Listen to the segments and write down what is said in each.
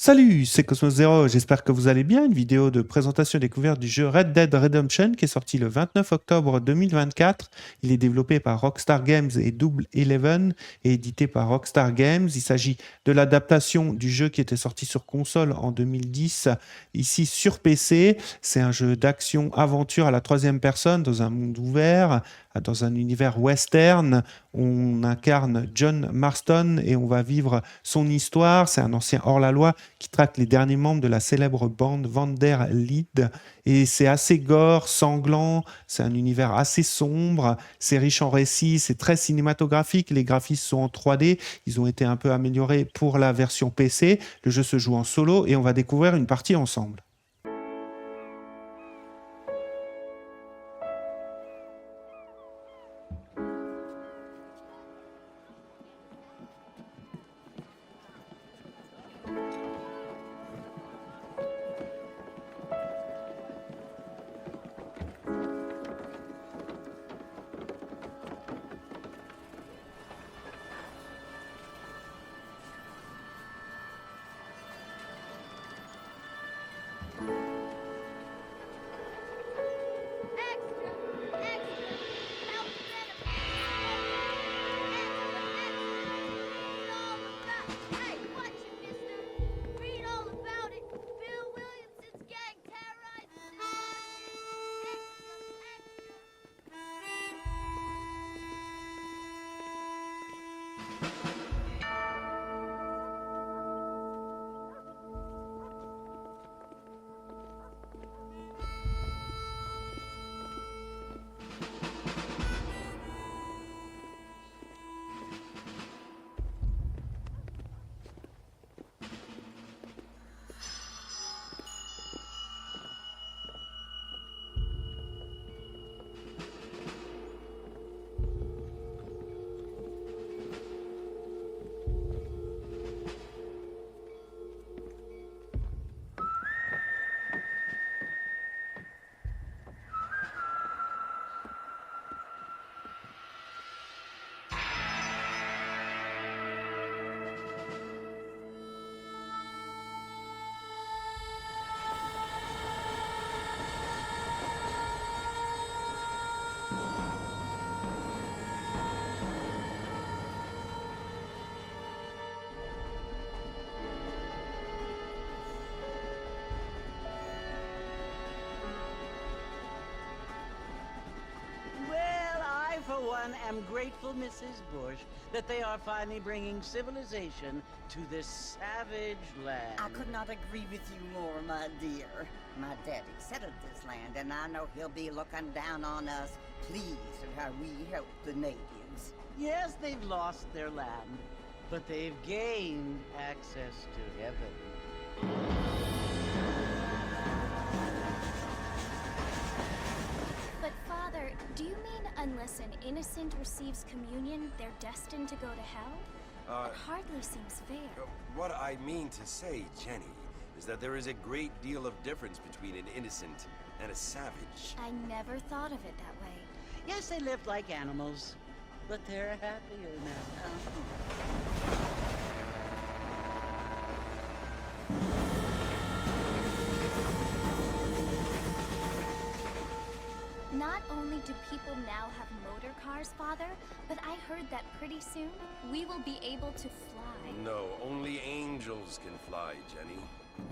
Salut, c'est Cosmos Zero, j'espère que vous allez bien. Une vidéo de présentation et découverte du jeu Red Dead Redemption qui est sorti le 29 octobre 2024. Il est développé par Rockstar Games et Double Eleven et édité par Rockstar Games. Il s'agit de l'adaptation du jeu qui était sorti sur console en 2010, ici sur PC. C'est un jeu d'action-aventure à la troisième personne dans un monde ouvert, dans un univers western. On incarne John Marston et on va vivre son histoire. C'est un ancien hors-la-loi qui traque les derniers membres de la célèbre bande Vanderlide. Et c'est assez gore, sanglant, c'est un univers assez sombre, c'est riche en récits, c'est très cinématographique, les graphismes sont en 3D, ils ont été un peu améliorés pour la version PC. Le jeu se joue en solo et on va découvrir une partie ensemble. I'm grateful, Mrs. Bush, that they are finally bringing civilization to this savage land. I could not agree with you more, my dear. My daddy settled this land, and I know he'll be looking down on us, pleased at how we help the natives. Yes, they've lost their land, but they've gained access to heaven. But Father, do you mean unless an innocent receives communion, they're destined to go to hell? It hardly seems fair. What I mean to say, Jenny, is that there is a great deal of difference between an innocent and a savage. I never thought of it that way. Yes, they lived like animals, but they're happier now. Not only do people now have motor cars, Father, but I heard that pretty soon we will be able to fly. No, only angels can fly, Jenny.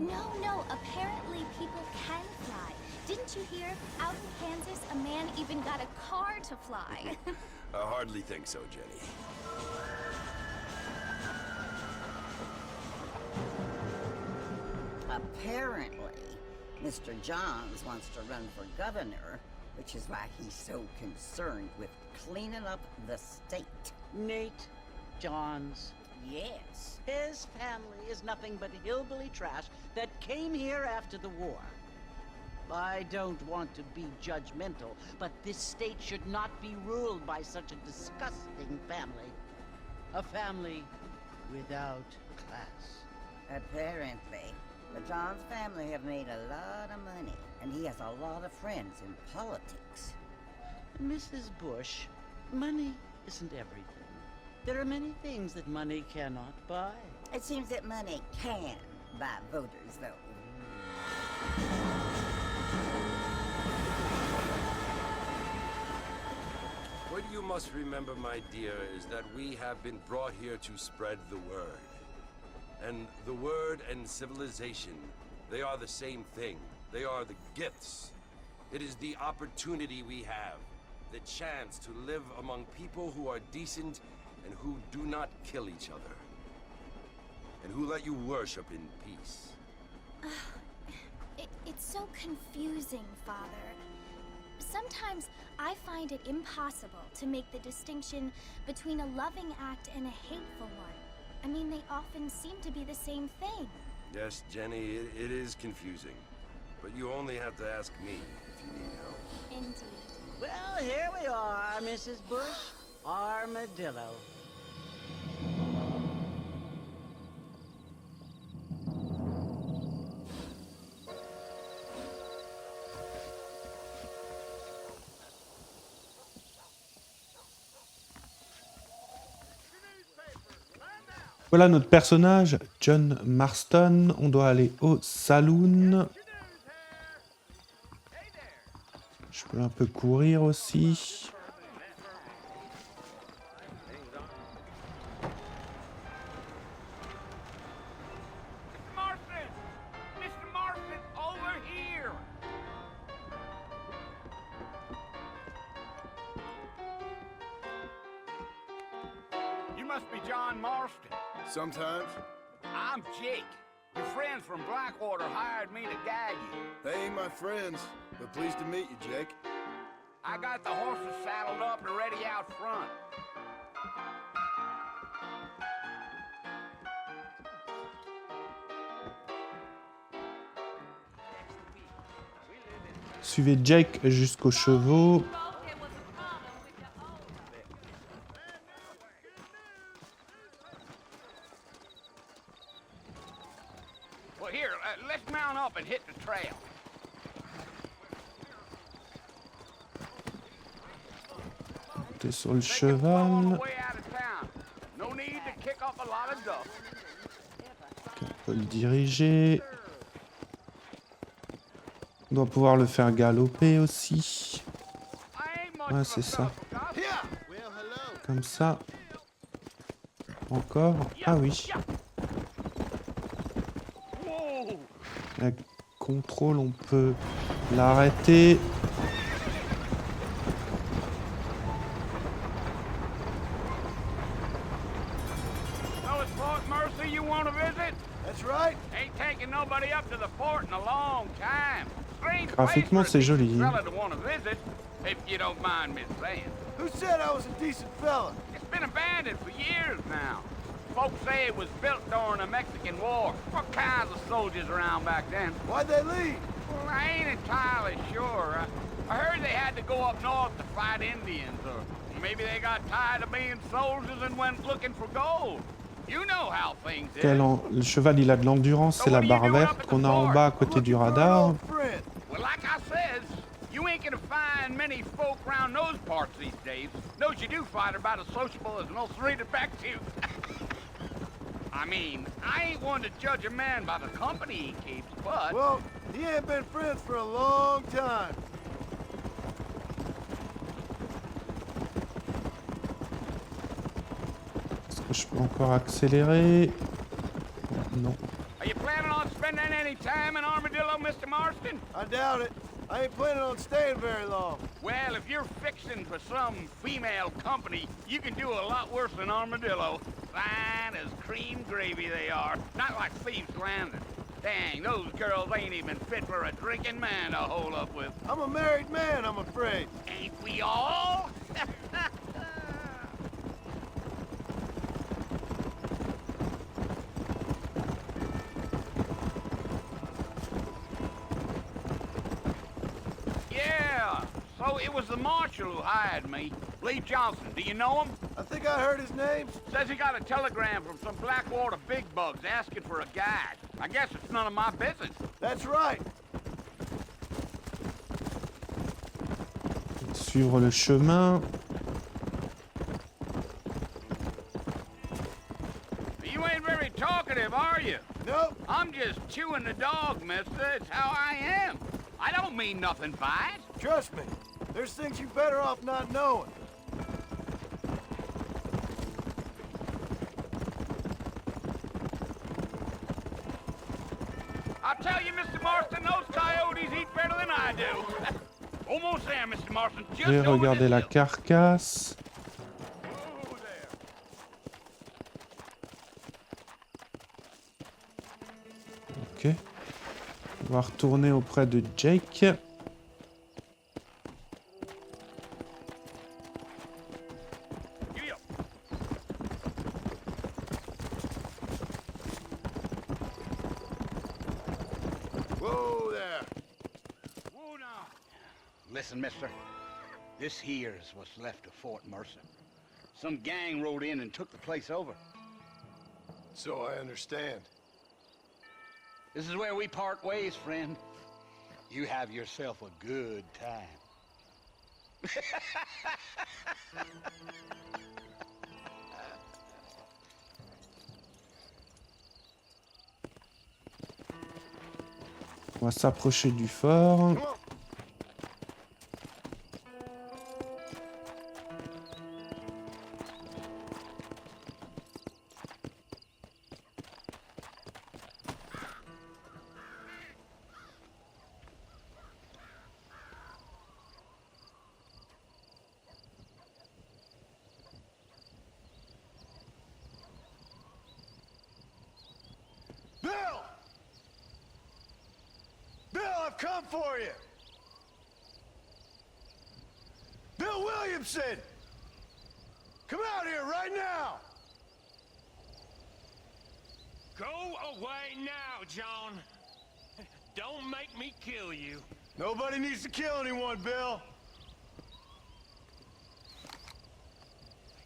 No, apparently people can fly. Didn't you hear? Out in Kansas, a man even got a car to fly. I hardly think so, Jenny. Apparently, Mr. Johns wants to run for governor, which is why he's so concerned with cleaning up the state. Nate Johns. Yes. His family is nothing but hillbilly trash that came here after the war. I don't want to be judgmental, but this state should not be ruled by such a disgusting family. A family without class. Apparently. The Johns family have made a lot of money, and he has a lot of friends in politics. Mrs. Bush, money isn't everything. There are many things that money cannot buy. It seems that money can by voters, though. What you must remember, my dear, is that we have been brought here to spread the word. And the word and civilization, they are the same thing. They are the gifts. It is the opportunity we have, the chance to live among people who are decent and who do not kill each other. And who let you worship in peace. It's so confusing, Father. Sometimes I find it impossible to make the distinction between a loving act and a hateful one. I mean, they often seem to be the same thing. Yes, Jenny, it is confusing. But you only have to ask me if you need help. Indeed. Well, here we are, Mrs. Bush. Armadillo. Voilà notre personnage, John Marston. On doit aller au saloon. Je peux un peu courir aussi. Mr. Marston, over here! You must be John Marston. Sometimes. I'm Jake. Your friends from Blackwater hired me to gag you. They ain't my friends, but pleased to meet you, Jake. I got the horses saddled up and ready out front. Suivez Jake jusqu'aux chevaux. Well, here, let's mount up and hit the trail. Montez sur le They can flow on the cheval. way out of town. No need to kick up a lot of dust. On peut le diriger. On doit pouvoir le faire galoper aussi. I ain't much Ouais, of c'est a ça. fella for gossip. Comme ça. Encore. Ah oui. Whoa! Avec contrôle, on peut l'arrêter. Well, it's Fort Mercy you want to visit? That's right. Ain't taking nobody up to the fort in a long time. Strange Graphiquement, place for a c'est joli. decent fella to want to visit, if you don't mind me saying. Who said I was a decent fella? It's been abandoned for years now. Folks say it was built during the Mexican War. What kinds of soldiers around back then? Why'd they leave? Well, I ain't entirely sure. I heard they had to go up north to fight Indians, or maybe they got tired of being soldiers and went looking for gold. You know how things is. Le cheval, il a de l'endurance, c'est la barre verte qu'on a en bas à côté du radar. Friend. Well, like I says, you ain't gonna find many folk around those parts these days. Those you do find are about as sociable as an ulcerated back tooth. I mean, I ain't one to judge a man by the company he keeps, but... Well, he ain't been friends for a long time. Est-ce que je peux encore accélérer? Non. Are you planning on spending any time in Armadillo, Mr. Marston? I doubt it. I ain't planning on staying very long. Well, if you're fixing for some female company, you can do a lot worse than Armadillo. Fine as cream gravy they are, not like Thieves Landing. Dang, those girls ain't even fit for a drinking man to hold up with. I'm a married man, I'm afraid. Ain't we all? Yeah, so it was the marshal who hired me. Lee Johnson, do you know him? I think I heard his name. Says he got a telegram from some Blackwater big bugs asking for a guide. I guess it's none of my business. That's right. Suivre le chemin. You ain't very talkative, are you? Nope. I'm I'm just chewing the dog, mister. It's how I am. I don't mean nothing by it. Trust me, there's things you're better off not knowing. I'll tell you, Mr. Marston, those coyotes eat better than I do. Almost there, Mr. Marston. Just J'ai over regardé this la hill. carcasse. Whoa there. Ok. On va retourner auprès de Jake. Giddy up. Whoa there. Whoa now. Listen, mister. This here is what's left of Fort Mercer. Some gang rode in and took the place over. So I understand. This is where we part ways, friend. You have yourself a good time. On va s'approcher du fort. Come on. Bill! Bill, I've come for you! Bill Williamson! Come out here right now! Go away now, John. Don't make me kill you. Nobody needs to kill anyone, Bill.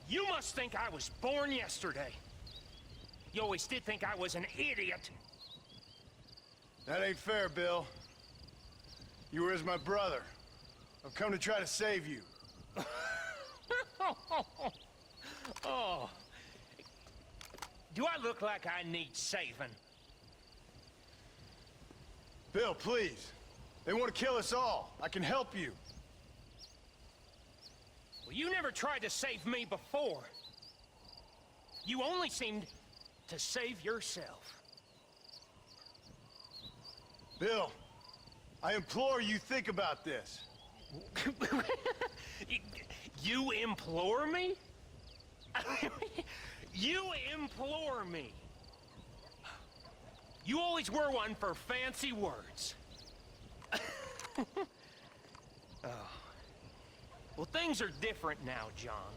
You must think I was born yesterday. You always did think I was an idiot. That ain't fair, Bill. You were as my brother. I've come to try to save you. Oh. Do I look like I need saving? Bill, please. They want to kill us all. I can help you. Well, you never tried to save me before. You only seemed to save yourself. Bill, I implore you think about this. You implore me? You implore me. You always were one for fancy words. Oh. Well, things are different now, John.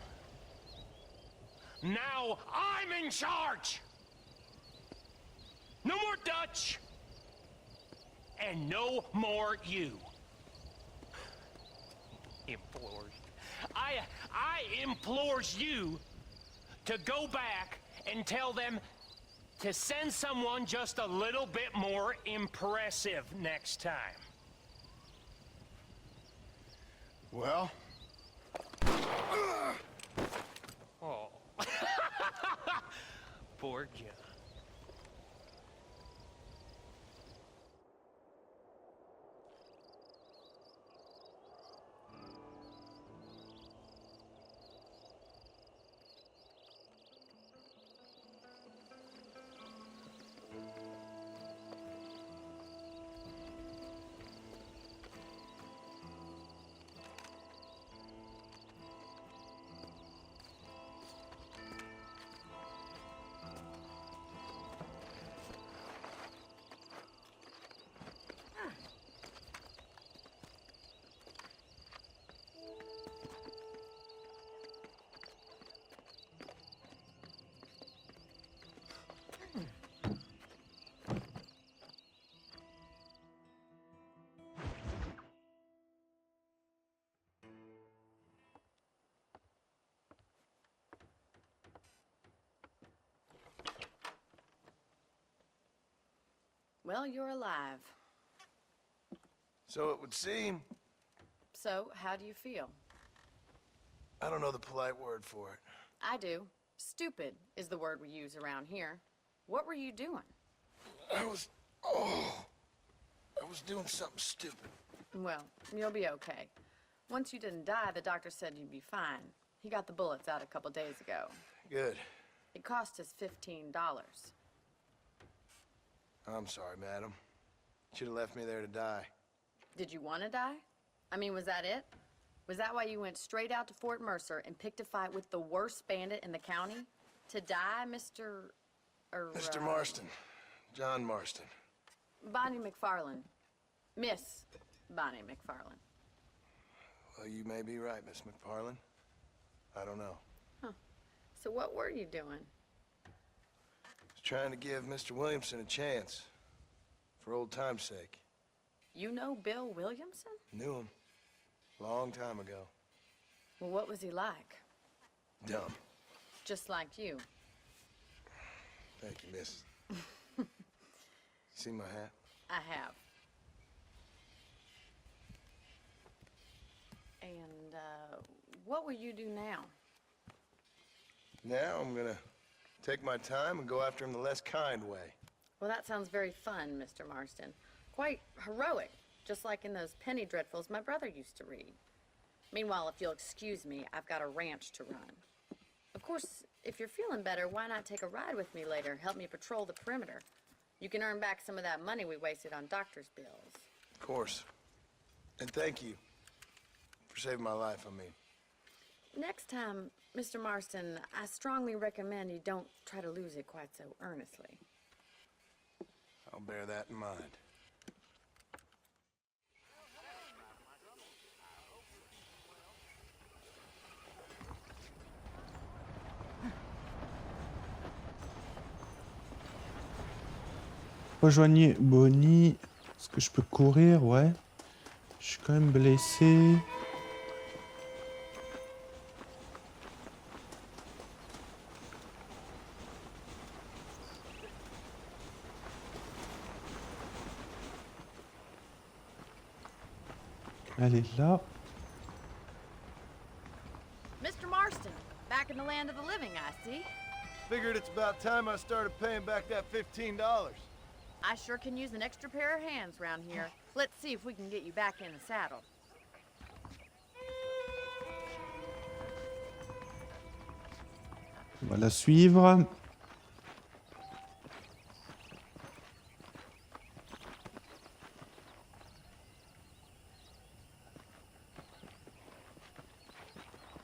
Now I'm in charge! No more Dutch! And no more you. Implores. I implores you to go back and tell them to send someone just a little bit more impressive next time. Well, Oh. Poor John. Well, you're alive. so it would seem. So, how do you feel? I don't know the polite word for it. I do. Stupid is the word we use around here. What were you doing? I was doing something stupid. Well, you'll be okay. Once you didn't die, the doctor said you'd be fine. He got the bullets out a couple days ago. Good. It cost us $15. I'm sorry, madam. Should have left me there to die. Did you want to die? I mean, was that it? Was that why you went straight out to Fort Mercer and picked a fight with the worst bandit in the county? To die, Mr. Mr. Marston. John Marston. Bonnie McFarlane. Miss Bonnie McFarlane. Well, you may be right, Miss McFarlane. I don't know. Huh. So what were you doing? I was trying to give Mr. Williamson a chance. For old time's sake. You know Bill Williamson? Knew him. Long time ago. Well, what was he like? Dumb. Just like you. Thank you, miss. See my hat? I have. And, what will you do now? Now I'm gonna take my time and go after him the less kind way. Well, that sounds very fun, Mr. Marston. Quite heroic, just like in those penny dreadfuls my brother used to read. Meanwhile, if you'll excuse me, I've got a ranch to run. Of course, if you're feeling better, why not take a ride with me later? Help me patrol the perimeter. You can earn back some of that money we wasted on doctor's bills. Of course. And thank you for saving my life, I mean. Next time, Mr. Marston, I strongly recommend you don't try to lose it quite so earnestly. I'll bear that in mind. Rejoignez Bonnie. Est-ce que je peux courir? Ouais. Je suis quand même blessé. Elle est là. Mr. Marston, back in the land of the living, I see. Figured it's about time I started paying back that $15. I sure can use an extra pair of hands around here. Let's see if we can get you back in the saddle. On va la suivre.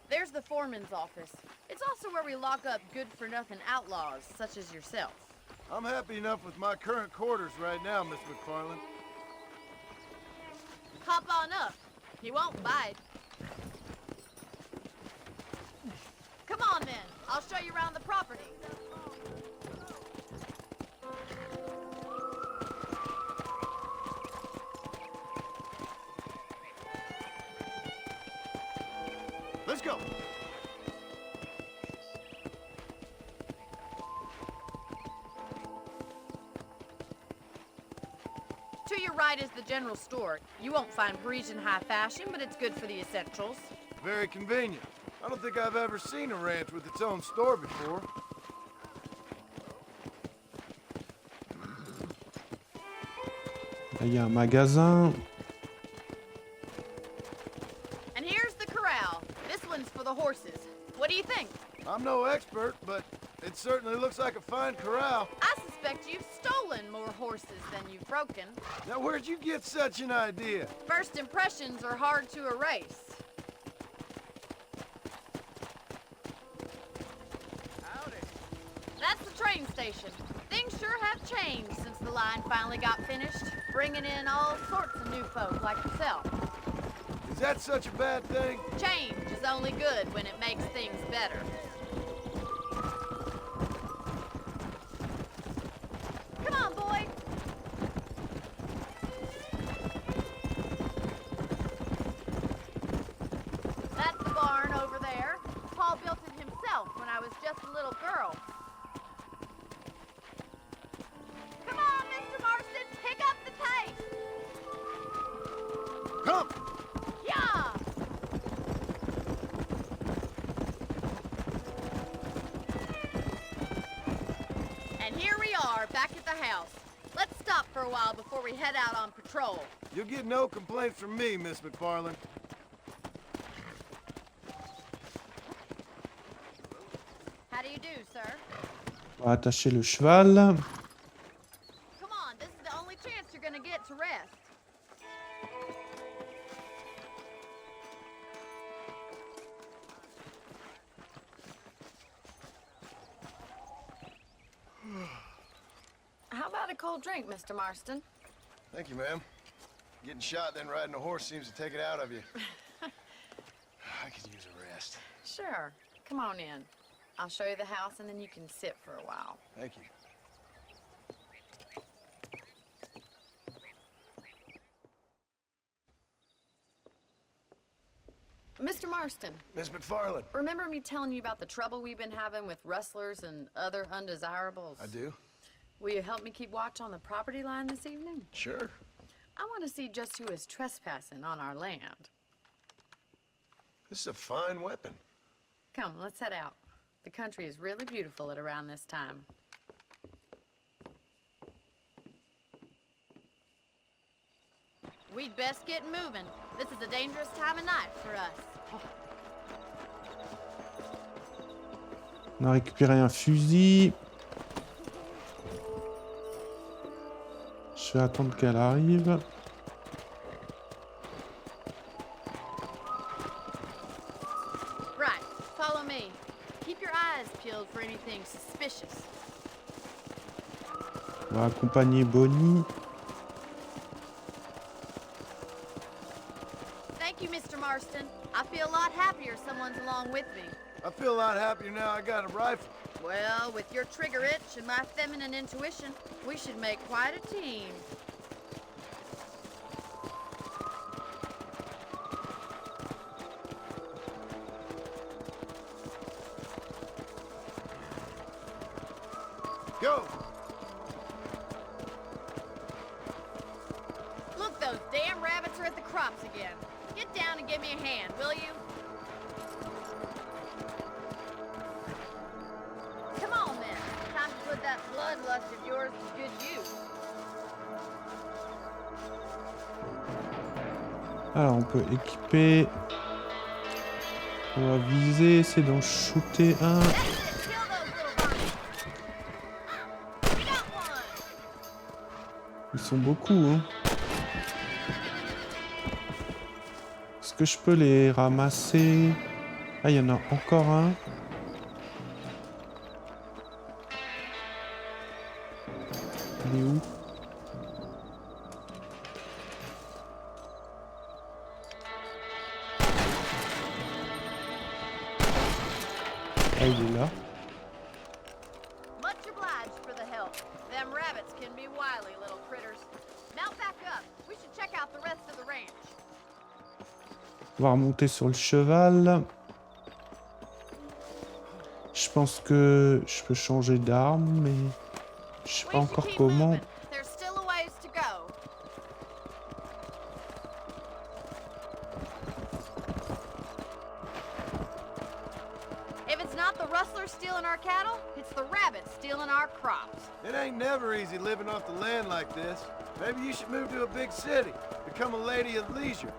There's the foreman's office. It's also where we lock up good-for-nothing outlaws, such as yourself. I'm happy enough with my current quarters right now, Miss McFarlane. Hop on up. He won't bite. Come on, then. I'll show you around the property. Let's go. To your right is the general store. You won't find Parisian high fashion, but it's good for the essentials. Very convenient. I don't think I've ever seen a ranch with its own store before. Là, il y a un magasin. And here's the corral. This one's for the horses. What do you think? I'm no expert, but it certainly looks like a fine corral. I suspect you've stolen more horses than you've broken. Now, where'd you get such an idea? First impressions are hard to erase. Howdy. That's the train station. Things sure have changed since the line finally got finished, bringing in all sorts of new folk like yourself. Is that such a bad thing? Change is only good when it makes things better. Come on, boy. That's the barn over there. Paul built it himself when I was just a little girl. Come on, Mr. Marston, pick up the pace. Come! Yeah! And here we are, back at the house. stop for a while before we head out on patrol. You'll get no complaints from me, Miss McFarland. How do you do, sir? On va attacher le cheval. Come on, this is the only chance you're gonna get to rest. How about a cold drink, Mr. Marston? Thank you, ma'am. Getting shot then riding a horse seems to take it out of you. I could use a rest. Sure. Come on in. I'll show you the house and then you can sit for a while. Thank you. Mr. Marston, Miss McFarland. remember me telling you about the trouble we've been having with rustlers and other undesirables? I do? Will you help me keep watch on the property line this evening? Sure. I want to see just who is trespassing on our land. This is a fine weapon. Come, let's head out. The country is really beautiful at around this time. We'd best get moving. This is a dangerous time of night for us. On a récupéré un fusil. Je vais attendre qu'elle arrive. Right, follow me. Keep your eyes peeled for anything suspicious. On va accompagner Bonnie. Thank you, Mr. Marston. I feel a lot happier someone's along with me. I feel a lot happier now I got a rifle. Well, with your trigger itch and my feminine intuition, we should make quite a team. Go! Look, those damn rabbits are at the crops again. Get down and give me a hand, will you? Come on, then. Time to put that bloodlust of yours to good use. Alors, on peut équiper. On va viser, essayer d'en shooter un. That's it. Kill those little vermin. We got one. Ils sont beaucoup, hein. Est-ce que je peux les ramasser? Ah, il y en a encore un. Il est où? Ah, il est là. Much obliged for the help. Them rabbits can be wily little critters. Mount back up. We should check out the rest of the ranch. On va remonter sur le cheval. Je pense que je peux changer d'arme, mais je sais pas We should encore keep comment. moving. There's still a ways to go. If it's not the rustlers stealing our cattle, it's the rabbits stealing our crops. It ain't never easy living off the land like this. Maybe you should move to a big city. Become a lady of leisure.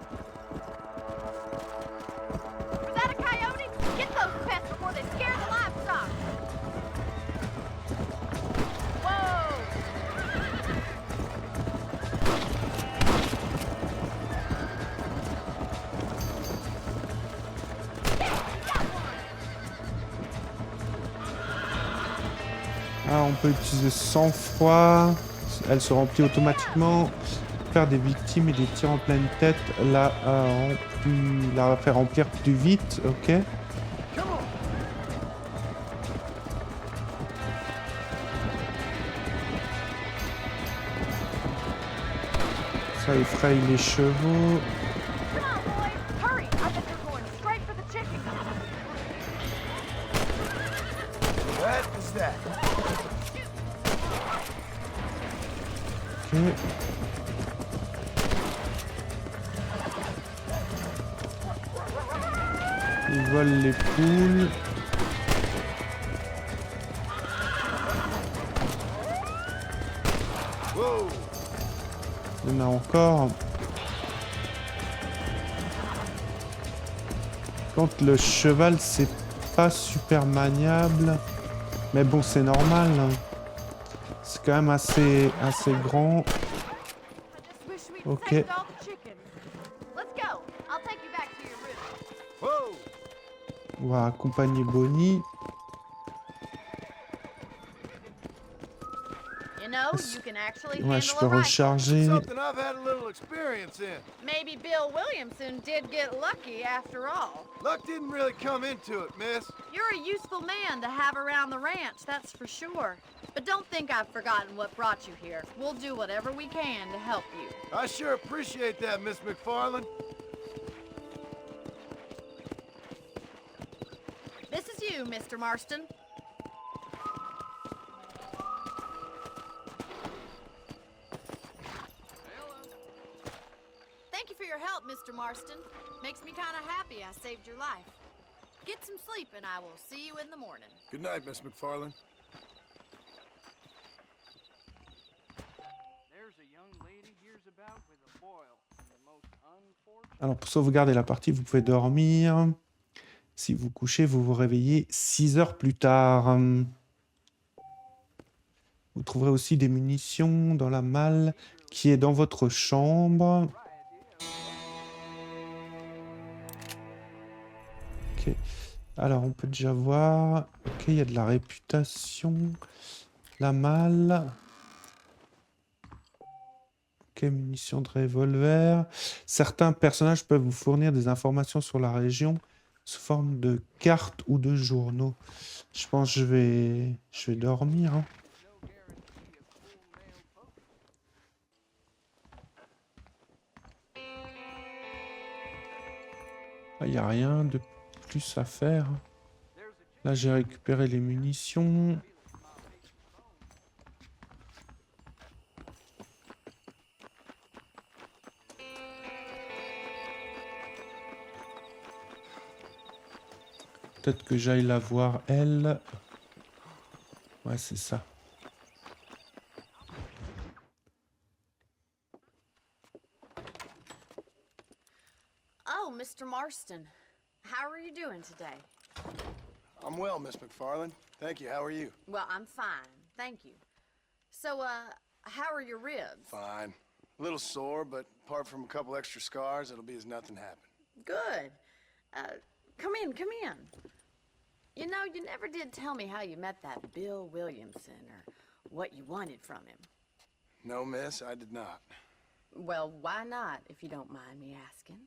Was that a coyote? Get those pests before they scare the livestock. Whoa! Ah, on peut utiliser sang-froid. Elle se remplit automatiquement. Faire des victimes et des tirs en pleine tête. La faire remplir plus vite. Ok. Ça effraie les chevaux. Come on, boys! Hurry! I bet they're going straight for the chicken. What is that? Ok. Ils volent les poules. Whoa! Il y en a encore. Quand le cheval, c'est pas super maniable. Mais bon, c'est normal. Hein. C'est quand même assez grand. Ok. On va accompagner Bonnie. Ouais, je peux recharger. Maybe Bill Williamson did get lucky after all. Luck didn't really come into it, miss. You're a useful man to have around the ranch, that's for sure. But don't think I've forgotten what brought you here. We'll do whatever we can to help you. I sure appreciate that, Miss McFarland. This is you, Mr. Marston. Thank you for your help, Mr. Marston. Makes me kind of happy I saved your life. Get some sleep and I will see you in the morning. Good night, Miss McFarland. Alors pour sauvegarder la partie, vous pouvez dormir. Si vous couchez, vous vous réveillez 6 heures plus tard. Vous trouverez aussi des munitions dans la malle qui est dans votre chambre. Ok. Alors on peut déjà voir. Ok, il y a de la réputation. La malle. Ok, munitions de revolver. Certains personnages peuvent vous fournir des informations sur la région sous forme de cartes ou de journaux. Je pense que je vais dormir. Hein. Il n'y a rien de plus à faire. Là, j'ai récupéré les munitions. Peut-être que j'aille la voir, elle. Ouais, c'est ça. Oh, Mr. Marston. How are you doing today? I'm well, Miss McFarland. Thank you. How are you? Well, I'm fine. Thank you. So, how are your ribs? Fine. A little sore, but apart from a couple extra scars, it'll be as nothing happened. Good. Come in, come in. You know, you never did tell me how you met that Bill Williamson or what you wanted from him. No, miss, I did not. Well, why not, if you don't mind me asking?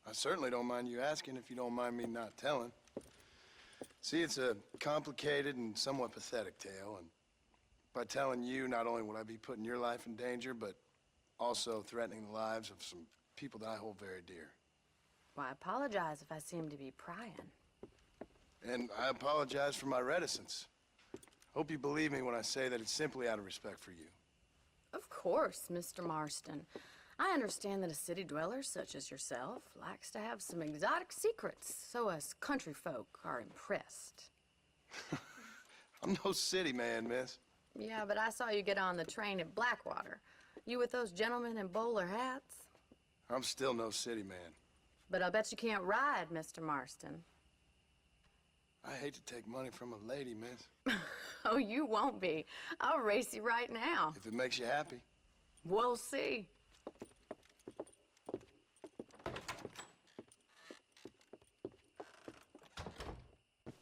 I certainly don't mind you asking if you don't mind me not telling. See, it's a complicated and somewhat pathetic tale, and by telling you, not only would I be putting your life in danger, but also threatening the lives of some people that I hold very dear. Well, I apologize if I seem to be prying. And I apologize for my reticence. Hope you believe me when I say that it's simply out of respect for you. Of course, Mr. Marston. I understand that a city dweller such as yourself likes to have some exotic secrets, so us country folk are impressed. I'm no city man, miss. Yeah, but I saw you get on the train at Blackwater. You with those gentlemen in bowler hats? I'm still no city man. But I'll bet you can't ride, Mr. Marston. I hate to take money from a lady, miss. Oh, you won't be. I'll race you right now. If it makes you happy. We'll see.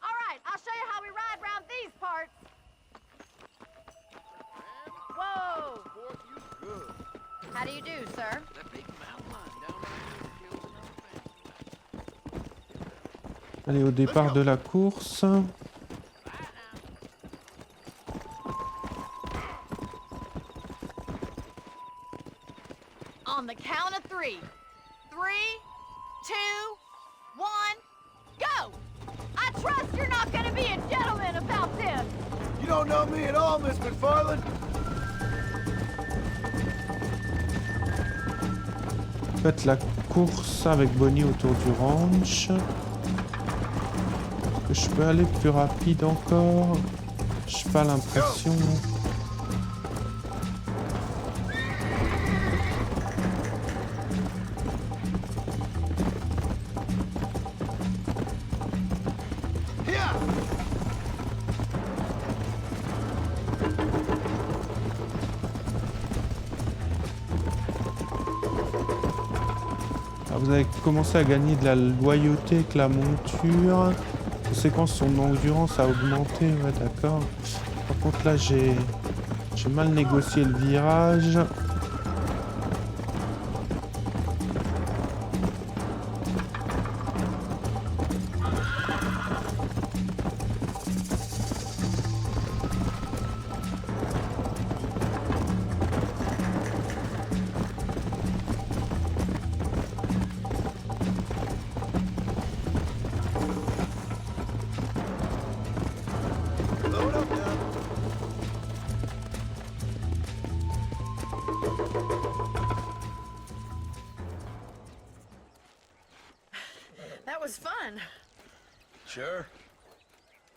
All right, I'll show you how we ride around these parts. Whoa! How do you do, sir? Allez, au départ de la course. On the count of 3. 3, 2, 1, go! I trust you're not gonna be a gentleman about this. You don't know me at all, Miss McFarland. Faites la course avec Bonnie autour du ranch. Est-ce que je peux aller plus rapide encore? J'ai pas l'impression. Alors, vous avez commencé à gagner de la loyauté avec la monture. Conséquence, son endurance a augmenté. Ouais, d'accord. Par contre, là, j'ai mal négocié le virage. That was fun. Sure.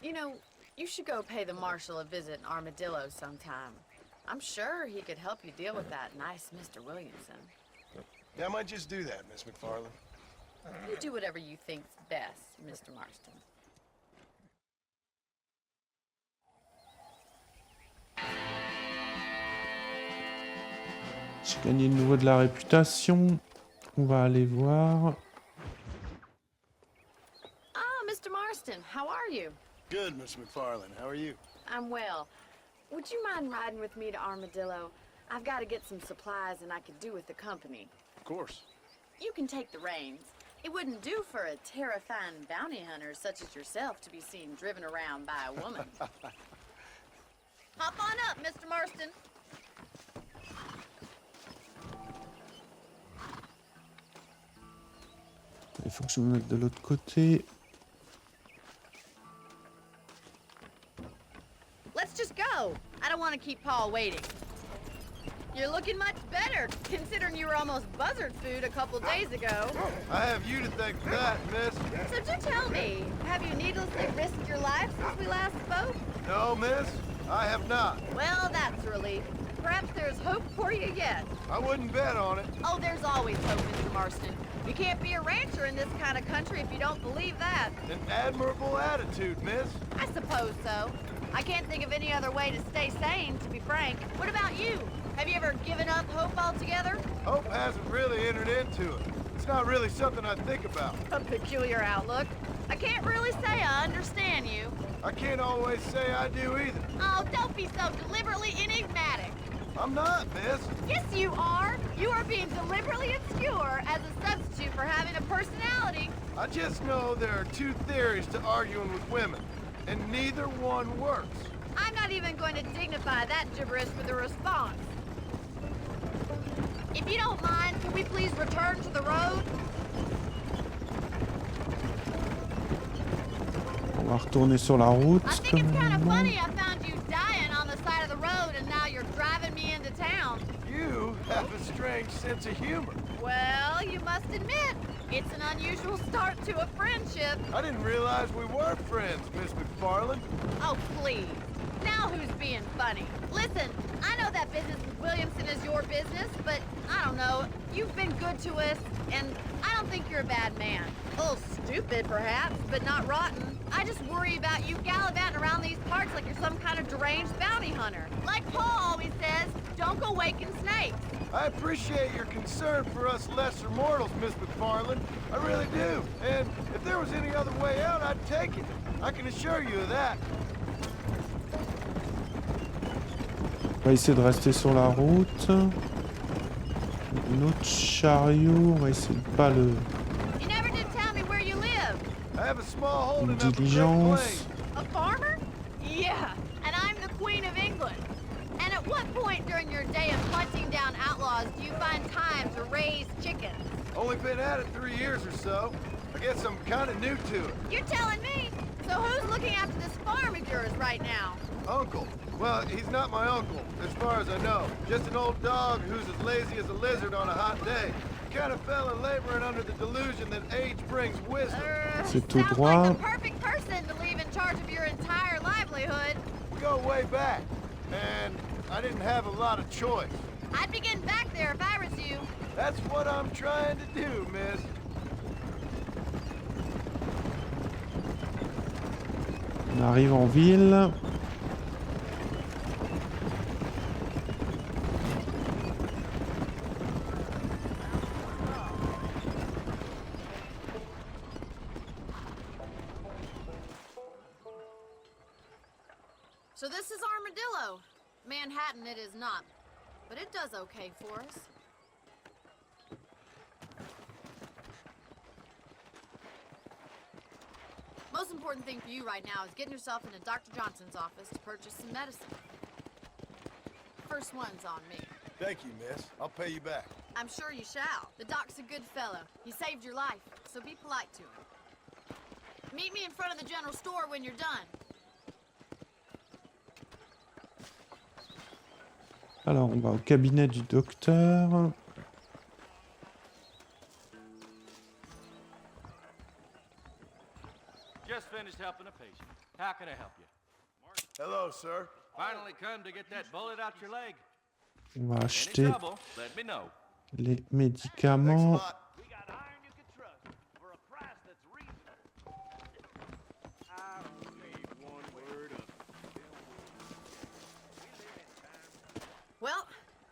You know, you should go pay the marshal a visit in Armadillo sometime. I'm sure he could help you deal with that nice Mr. Williamson. Yeah, I might just do that, Miss McFarland. You do whatever you think's best, Mr. Marston. J'ai gagné de nouveau de la réputation. On va aller voir. Ah, Mr. Marston, how are you? Good, Miss McFarland. How are you? I'm well. Would you mind riding with me to Armadillo? I've got to get some supplies and I could do with the company. Of course. You can take the reins. It wouldn't do for a terrifying bounty hunter such as yourself to be seen driven around by a woman. Hop on up, Mr. Marston. Il faut que je me mette de l'autre côté. Let's just go. I don't want to keep Paul waiting. You're looking much better, considering you were almost buzzard food a couple days ago. I have you to thank for that, miss. So do tell me, have you needlessly risked your life since we last spoke? No, miss, I have not. Well, that's a relief. Perhaps there's hope for you yet. I wouldn't bet on it. Oh, there's always hope, Mr. Marston. You can't be a rancher in this kind of country if you don't believe that. An admirable attitude, miss. I suppose so. I can't think of any other way to stay sane, to be frank. What about you? Have you ever given up hope altogether? Hope hasn't really entered into it. It's not really something I think about. A peculiar outlook. I can't really say I understand you. I can't always say I do either. Oh, don't be so deliberately enigmatic. I'm not, miss. Yes, you are. You are being deliberately obscure as a substitute for having a personality. I just know there are two theories to arguing with women, and neither one works. I'm not even going to dignify that gibberish with a response. If you don't mind, can we please return to the road? On va retourner sur la route. I think it's kind of funny I found you dying on the side of the road and now you're driving me into town. You have a strange sense of humor. Well, you must admit, it's an unusual start to a friendship. I didn't realize we were friends, Miss McFarland. Oh, please. Now who's being funny? Listen, I know that business with Williamson is your business, but I don't know. You've been good to us, and I don't think you're a bad man. A little stupid, perhaps, but not rotten. I just worry about you gallivanting around these parts like you're some kind of deranged bounty hunter. Like Paul always says, don't go waking snakes. I appreciate your concern for us lesser mortals, Miss McFarland. I really do. And if there was any other way out, I'd take it. I can assure you of that. On va essayer de rester sur la route. Notre chariot, on va essayer de pas le... You never did tell me where you live. I have a small holding up a Great Diligence. Plains. A farmer? Yeah, and I'm the Queen of England. And at what point during your day of hunting down outlaws do you find time to raise chickens? Only been at it 3 years or so. I guess I'm kind of new to it. You're telling me? So who's looking after this farm of yours right now? Uncle. Well, he's not my uncle, as far as I know. Just an old dog who's as lazy as a lizard on a hot day. Kind of fella laboring under the delusion that age brings wisdom. C'est tout Sounds droit. like the perfect person to leave in charge of your entire livelihood. We go way back, and I didn't have a lot of choice. I'd be getting back there if I was you. That's what I'm trying to do, miss. On arrive en ville. So this is Armadillo. Manhattan it is not, but it does okay for us. Most important thing for you right now is getting yourself into Dr. Johnson's office to purchase some medicine. First one's on me. Thank you, miss. I'll pay you back. I'm sure you shall. The doc's a good fellow. He saved your life, so be polite to him. Meet me in front of the general store when you're done. Alors, on va au cabinet du docteur. Just finished helping a patient. How can I help you? Hello, sir. Finally come to get that bullet out your leg. On va Any acheter trouble, let me know. les Thanks a médicaments. lot. We got iron you can trust for a price that's reasonable. I made one word of Well,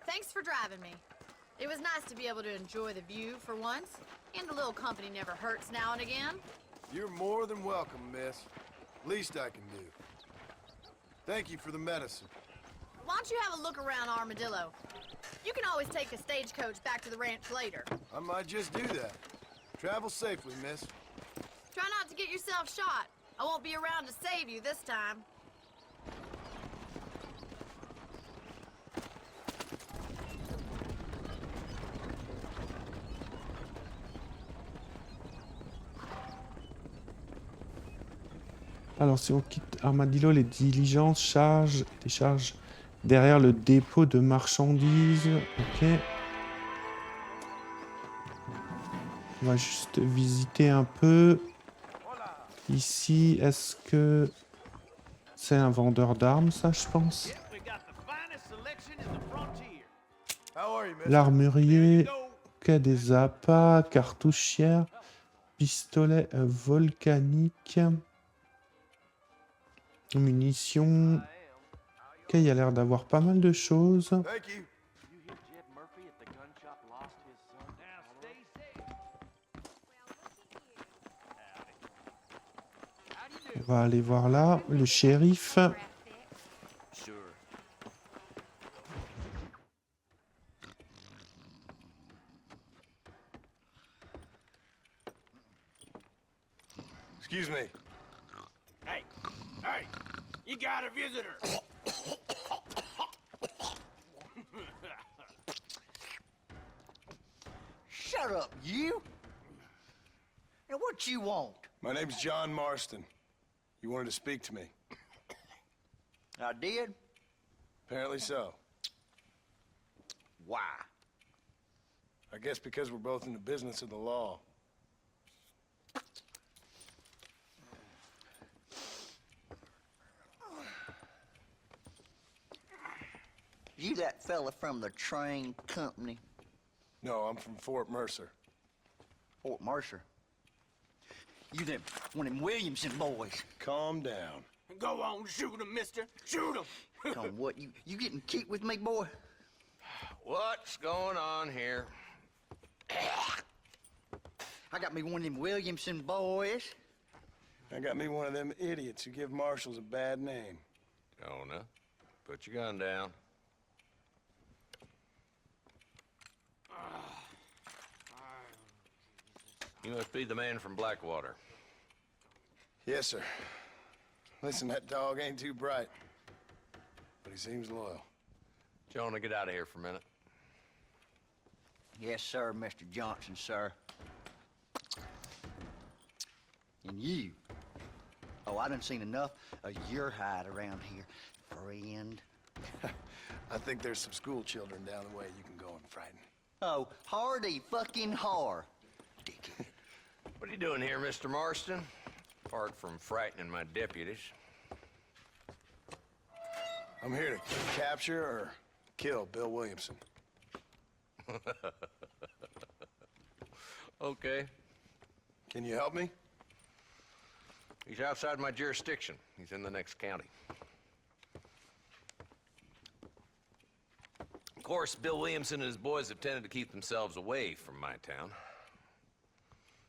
thanks for driving me. It was nice to be able to enjoy the view for once, and a little company never hurts now and again. You're more than welcome, miss. Least I can do. Thank you for the medicine. Why don't you have a look around Armadillo? You can always take a stagecoach back to the ranch later. I might just do that. Travel safely, miss. Try not to get yourself shot. I won't be around to save you this time. Alors, si on quitte Armadillo, les diligences chargent, déchargent derrière le dépôt de marchandises. Ok. On va juste visiter un peu. Ici, est-ce que c'est un vendeur d'armes, ça, je pense? we got the finest selection in the frontier. How are you, miss? L'armurier, quai des appâts, cartouchière, pistolet volcanique, munitions. Ok, il y a l'air d'avoir pas mal de choses. Thank you. You hear Jed Murphy at the gun shop lost his son? Now stay safe. On va aller voir là, le shérif. Sure. Excuse me. Hey, you got a visitor. Shut up, you! And what you want? My name's John Marston. You wanted to speak to me. I did? Apparently so. Why? I guess because we're both in the business of the law. You that fella from the train company? No, I'm from Fort Mercer. Fort Mercer? You them one of them Williamson boys? Calm down. Go on, shoot him, mister. Shoot him. Come on, what, you getting cute with me, boy? What's going on here? I got me one of them Williamson boys. I got me one of them idiots who give marshals a bad name. Jonah, put your gun down. You must be the man from Blackwater. Yes, sir. Listen, that dog ain't too bright, but he seems loyal. Jonah, get out of here for a minute. Yes, sir, Mr. Johnson, sir. And you. Oh, I done seen enough of your hide around here, friend. I think there's some school children down the way you can go and frighten. Oh, hardy fucking har. Dickhead. What are you doing here, Mr. Marston? Apart from frightening my deputies. I'm here to capture or kill Bill Williamson. Okay. Can you help me? He's outside my jurisdiction. He's in the next county. Of course, Bill Williamson and his boys have tended to keep themselves away from my town.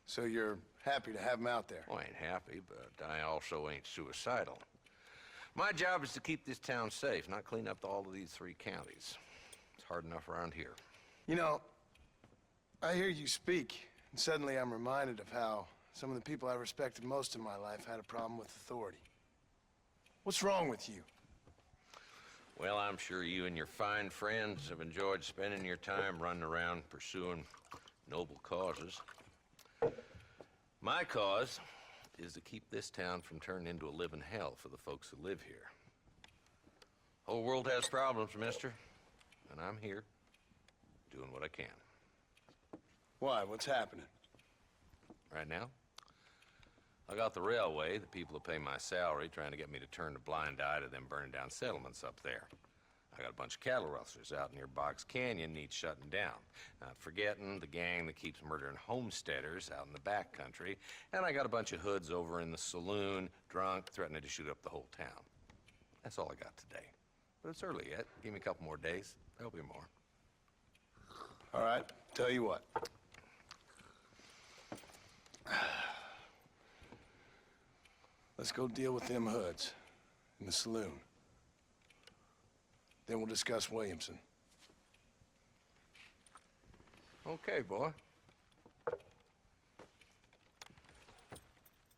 So you're happy to have him out there? Well, I ain't happy, but I also ain't suicidal. My job is to keep this town safe, not clean up all of these 3 counties. It's hard enough around here. You know, I hear you speak, and suddenly I'm reminded of how some of the people I respected most in my life had a problem with authority. What's wrong with you? Well, I'm sure you and your fine friends have enjoyed spending your time running around pursuing noble causes. My cause is to keep this town from turning into a living hell for the folks who live here. Whole world has problems, mister, and I'm here doing what I can. Why? What's happening? Right now, I got the railway, the people who pay my salary, trying to get me to turn a blind eye to them burning down settlements up there. I got a bunch of cattle rustlers out near Box Canyon needs shutting down. Not forgetting the gang that keeps murdering homesteaders out in the back country. And I got a bunch of hoods over in the saloon, drunk, threatening to shoot up the whole town. That's all I got today. But it's early yet. Give me a couple more days. There'll be more. All right, tell you what. Let's go deal with them hoods in the saloon. Then we'll discuss Williamson. Okay, boy.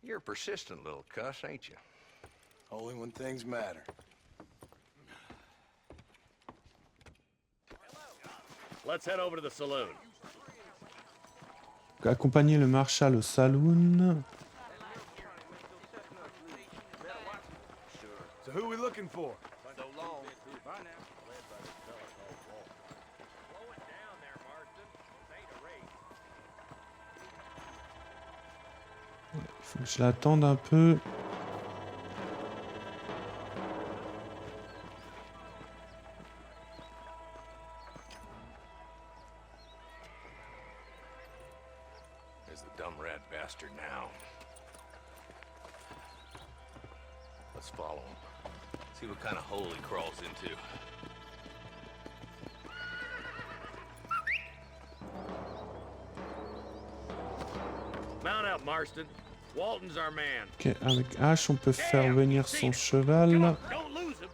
You're a persistent little cuss, ain't you? Only when things matter. Let's head over to the saloon. Accompagner le marshal au saloon. So who are we looking for? So long. Faut que je l'attende un peu. There's the dumb rat bastard now. Let's follow him. See what kind of hole he crawls into. Mount up, Marston. Walton's our man. Ok, avec H, on peut faire venir son cheval. Come on, don't lose him.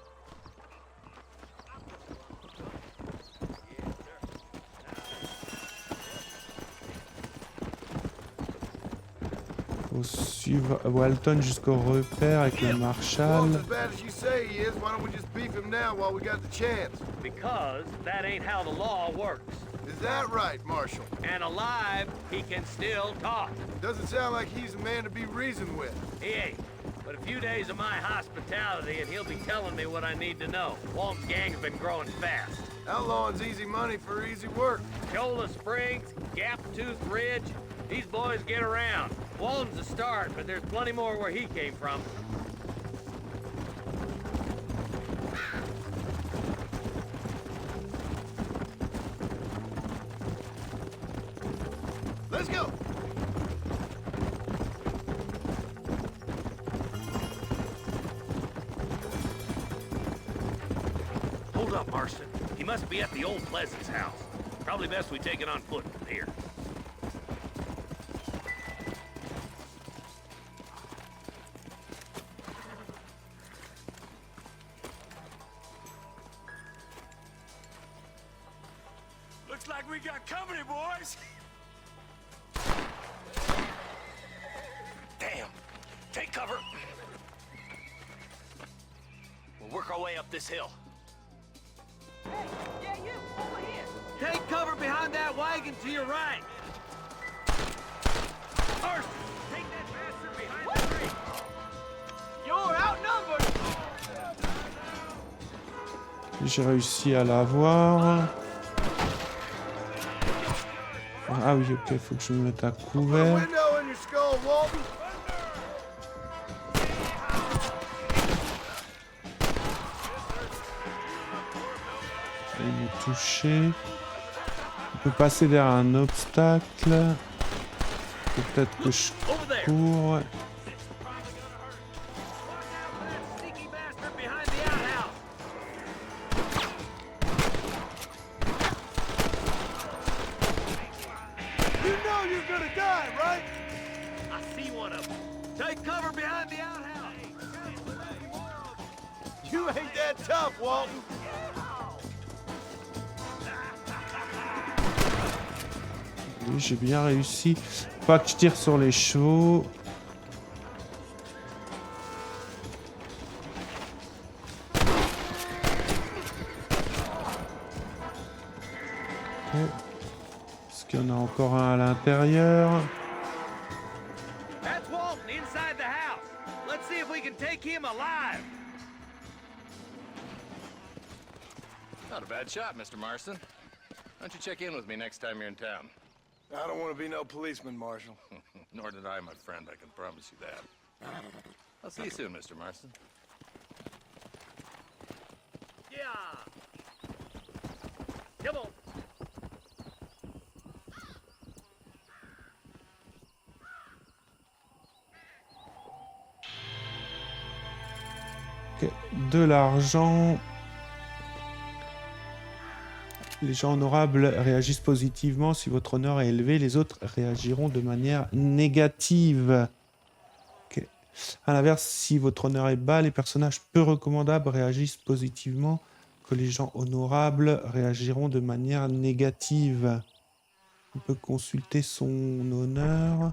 Faut suivre Walton jusqu'au repère avec le marshal. As bad as you say he is, why don't we just beef him now while we got the chance? Because that ain't how the law works. Is that right, Marshal? And alive, he can still talk. Doesn't sound like he's a man to be reasoned with. He ain't. But a few days of my hospitality and he'll be telling me what I need to know. Walton's gang has been growing fast. Outlawing's easy money for easy work. Shola Springs, Gap Tooth Ridge, these boys get around. Walton's a start, but there's plenty more where he came from. Let's go! Hold up, Marston. He must be at the old Pleasant's house. Probably best we take it on foot from here. Looks like we got company, boys. Damn! Take cover! We'll work our way up this hill. Yeah, you, over here. Take cover behind that wagon to your right. First, take that bastard behind the tree. You're outnumbered. J'ai réussi à l'avoir. Ah oui, ok, faut que je me mette à couvert. Window in your skull, Walton! Il me touché. On peut passer derrière un obstacle. Faut peut-être que je cours. Sneaky bastard behind the outhouse. You know you're gonna die, right? I see one of them. Take cover behind the outhouse. You ain't that tough, Walton. Oui, j'ai bien réussi. Pas que je tire sur les chevaux. Est-ce qu'il y en a encore un à l'intérieur? That's Walton inside the house. Let's see if we can take him alive. Not a bad shot, Mr. Marston. Why don't you check in with me next time you're in town? I don't want to be no policeman, Marshal. Nor did I, my friend, I can promise you that. I'll see you soon, Mr. Marston. Yeah. Come on. Ok, de l'argent. Les gens honorables réagissent positivement. Si votre honneur est élevé, les autres réagiront de manière négative. Okay. À l'inverse, si votre honneur est bas, les personnages peu recommandables réagissent positivement. Que les gens honorables réagiront de manière négative. On peut consulter son honneur.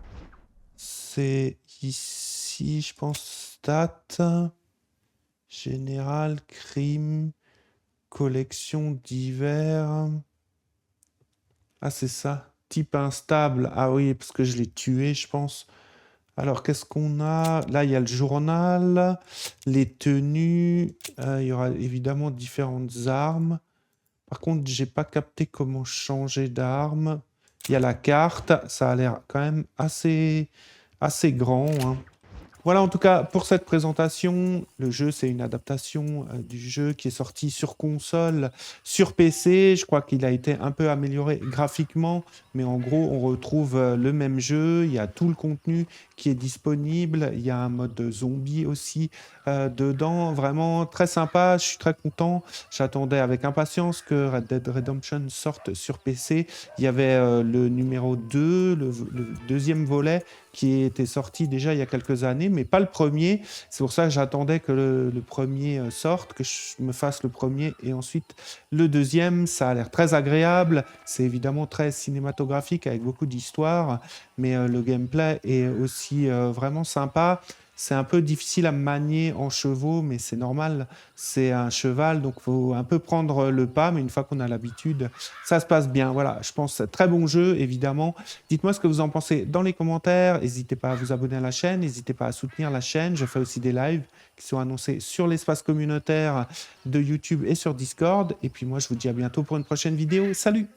C'est ici, je pense, stats. Général, crime. Collection divers. Ah, c'est ça. Type instable. Ah oui, parce que je l'ai tué, je pense. Alors, qu'est-ce qu'on a? Là, il y a le journal, les tenues. Il y aura évidemment différentes armes. Par contre, j'ai pas capté comment changer d'arme. Il y a la carte. Ça a l'air quand même assez grand, hein. Voilà en tout cas pour cette présentation. Le jeu, c'est une adaptation du jeu qui est sorti sur console, sur PC. Je crois qu'il a été un peu amélioré graphiquement, mais en gros, on retrouve le même jeu. Il y a tout le contenu qui est disponible. Il y a un mode zombie aussi dedans. Vraiment très sympa. Je suis très content. J'attendais avec impatience que Red Dead Redemption sorte sur PC. Il y avait le numéro 2, le deuxième volet, qui était sorti déjà il y a quelques années, mais pas le premier. C'est pour ça que j'attendais que le premier sorte, que je me fasse le premier et ensuite le deuxième. Ça a l'air très agréable. C'est évidemment très cinématographique avec beaucoup d'histoire, mais le gameplay est aussi vraiment sympa. C'est un peu difficile à manier en chevaux, mais c'est normal. C'est un cheval, donc il faut un peu prendre le pas. Mais une fois qu'on a l'habitude, ça se passe bien. Voilà, je pense que très bon jeu, évidemment. Dites-moi ce que vous en pensez dans les commentaires. N'hésitez pas à vous abonner à la chaîne. N'hésitez pas à soutenir la chaîne. Je fais aussi des lives qui sont annoncés sur l'espace communautaire de YouTube et sur Discord. Et puis moi, je vous dis à bientôt pour une prochaine vidéo. Salut!